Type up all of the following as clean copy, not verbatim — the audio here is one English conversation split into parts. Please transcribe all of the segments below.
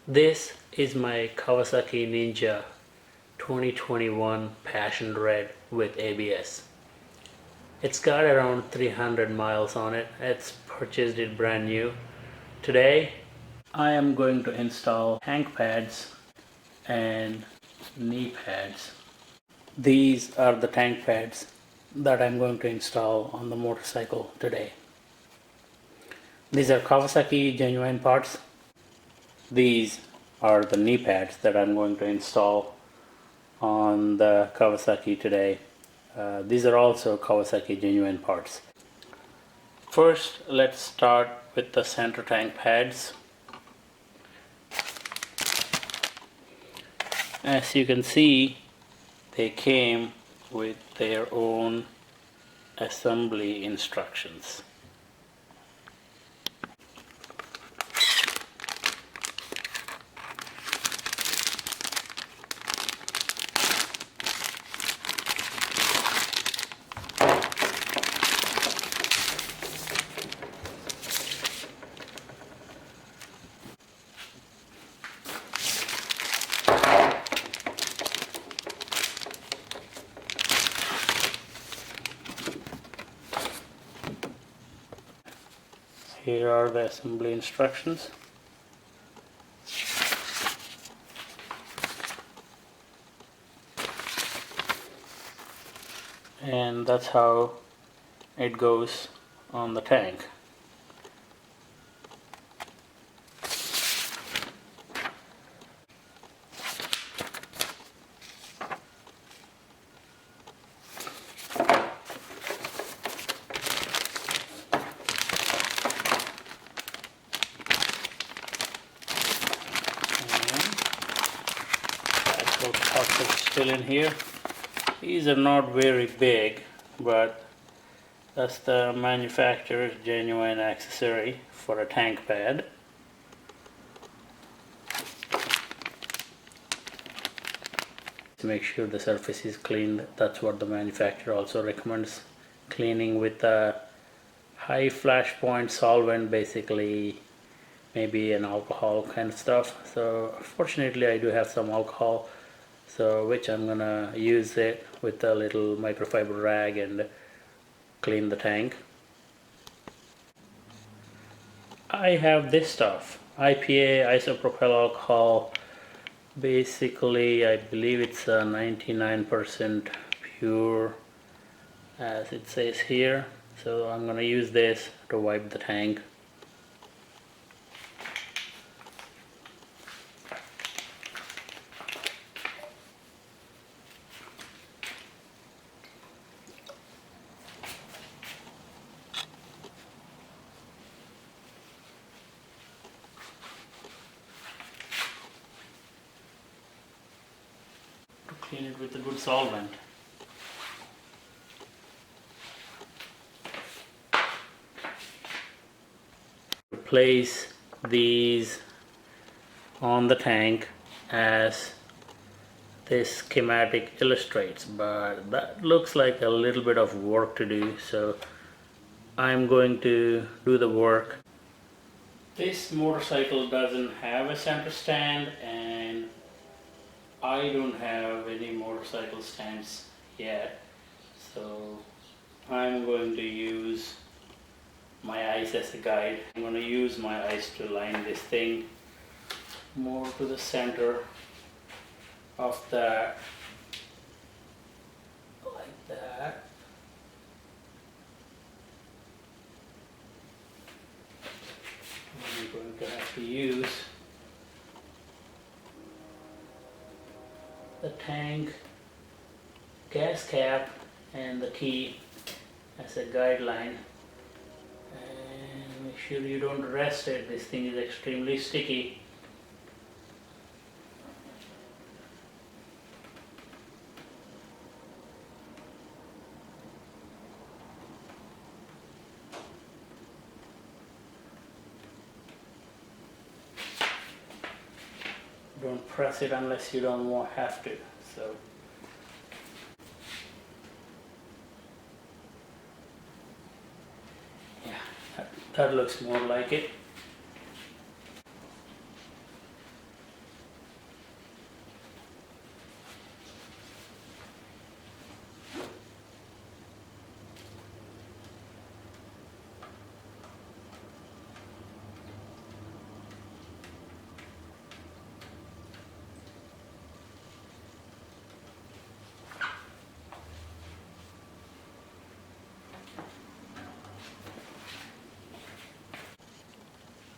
This is my Kawasaki Ninja 2021 Passion Red with ABS. It's got around 300 miles on it. It's purchased it brand new. Today I am going to install tank pads and knee pads. These are the tank pads that I'm going to install on the motorcycle today. These are Kawasaki genuine parts. These are the knee pads that I'm going to install on the Kawasaki today. These are also Kawasaki genuine parts. First, let's start with the center tank pads. As you can see, they came with their own assembly instructions. Here are the assembly instructions. And that's how it goes on the tank. Parts are still in here. These are not very big, but that's the manufacturer's genuine accessory for a tank pad. To make sure the surface is cleaned, that's what the manufacturer also recommends. Cleaning with a high flash point solvent, basically maybe an alcohol kind of stuff. So fortunately I do have some alcohol, so which I'm gonna use it with a little microfiber rag and clean the tank. I have this stuff, IPA, isopropyl alcohol. Basically I believe it's 99% pure as it says here, so I'm gonna use this to wipe the tank. Clean it with a good solvent. Place these on the tank as this schematic illustrates, but that looks like a little bit of work to do, so I'm going to do the work. This motorcycle doesn't have a center stand, and I don't have any motorcycle stands yet, so I'm going to use my eyes as a guide. I'm going to use my eyes to line this thing more to the center of that, like that. I'm going to have to use the tank, gas cap, and the key as a guideline. And make sure you don't rest it. This thing is extremely sticky. Don't press it unless you don't have to. So yeah, that looks more like it.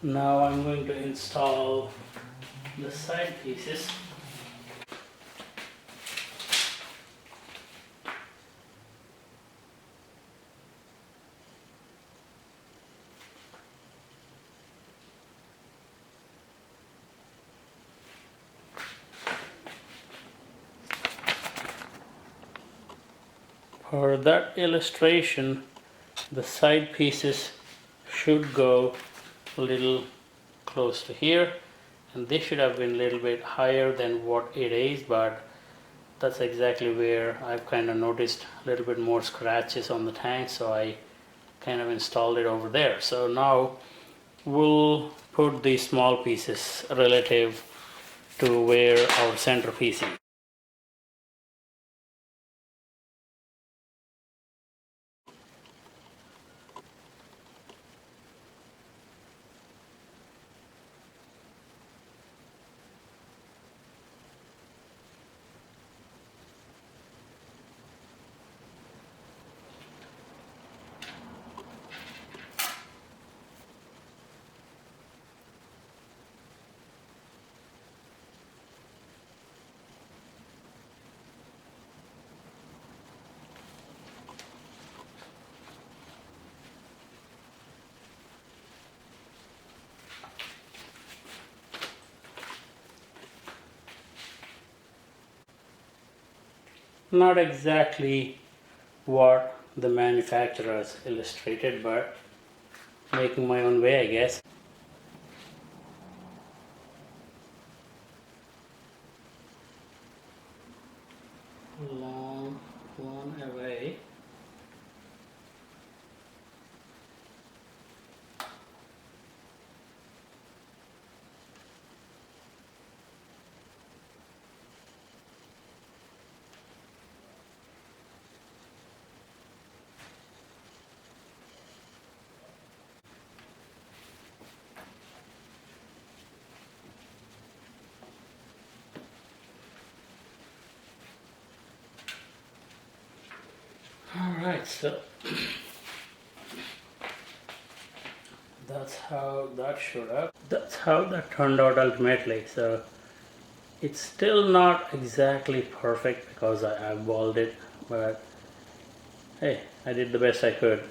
Now I'm going to install the side pieces. For that illustration, the side pieces should go a little close to here, and this should have been a little bit higher than what it is, but that's exactly where I've kind of noticed a little bit more scratches on the tank, so I kind of installed it over there. So now we'll put these small pieces relative to where our centerpiece is. Not exactly what the manufacturers illustrated, but making my own way, I guess. Long one away. Alright, so that's how that showed up. That's how that turned out ultimately. So it's still not exactly perfect because I eyeballed it, but hey, I did the best I could.